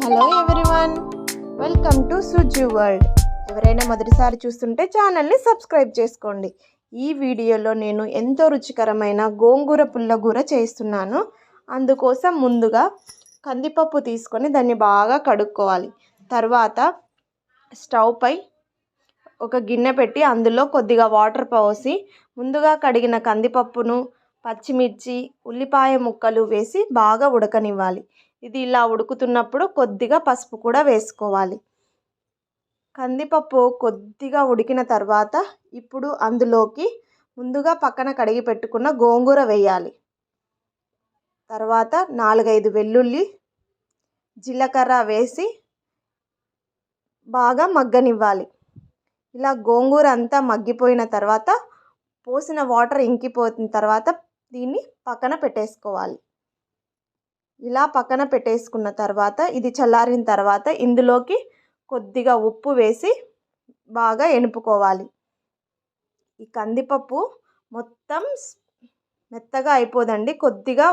Hello everyone, welcome to Suju world. ఎవరైనా మొదటిసారి చూస్తుంటే ఛానల్ని సబ్స్క్రైబ్ చేసుకోండి. ఈ వీడియోలో నేను ఎంతో రుచికరమైన గోంగూర పుల్లగూర చేస్తున్నాను. అందుకోసం ముందుగా కందిపప్పు తీసుకొని దాన్ని బాగా కడుక్కోవాలి. తర్వాత స్టవ్ పై ఒక గిన్నె పెట్టి అందులో కొద్దిగా వాటర్ పోసి ముందుగా కడిగిన కందిపప్పును, పచ్చిమిర్చి, ఉల్లిపాయ ముక్కలు వేసి బాగా ఉడకనివ్వాలి. ఇది ఇలా ఉడుకుతున్నప్పుడు కొద్దిగా పసుపు కూడా వేసుకోవాలి. కందిపప్పు కొద్దిగా ఉడికిన తర్వాత ఇప్పుడు అందులోకి ముందుగా పక్కన కడిగి పెట్టుకున్న గోంగూర వేయాలి. తర్వాత 4-5 వెల్లుల్లి, జీలకర్ర వేసి బాగా మగ్గనివ్వాలి. ఇలా గోంగూర అంతా మగ్గిపోయిన తర్వాత పోసిన వాటర్ ఇంకిపోయిన తర్వాత దీన్ని పక్కన పెట్టేసుకోవాలి. ఇలా పక్కన పెట్టేసుకున్న తర్వాత ఇది చల్లారిన తర్వాత ఇందులోకి కొద్దిగా ఉప్పు వేసి బాగా ఎనుపుకోవాలి. ఈ కందిపప్పు మొత్తం మెత్తగా అయిపోదండి, కొద్దిగా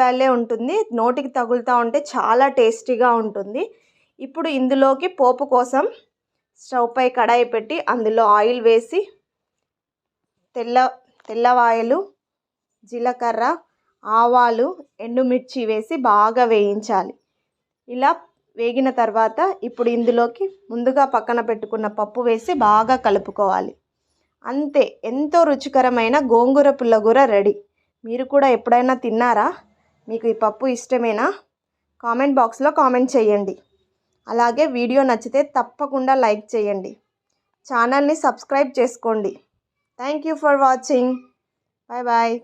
బ్యాళ్ళే ఉంటుంది. నోటికి తగులుతూ ఉంటే చాలా టేస్టీగా ఉంటుంది. ఇప్పుడు ఇందులోకి పోపు కోసం స్టవ్ పై కడాయి పెట్టి అందులో ఆయిల్ వేసి తెల్లవాయలు, జీలకర్ర, ఆవాలు, ఎండుమిర్చి వేసి బాగా వేయించాలి. ఇలా వేగిన తర్వాత ఇప్పుడు ఇందులోకి ముందుగా పక్కన పెట్టుకున్న పప్పు వేసి బాగా కలుపుకోవాలి. అంతే, ఎంతో రుచికరమైన గోంగూర పుల్లగూర రెడీ. మీరు కూడా ఎప్పుడైనా తిన్నారా? మీకు ఈ పప్పు ఇష్టమేనా? కామెంట్ బాక్స్లో కామెంట్ చేయండి. అలాగే వీడియో నచ్చితే తప్పకుండా లైక్ చేయండి. ఛానల్ని సబ్స్క్రైబ్ చేసుకోండి. Thank you for watching. Bye bye.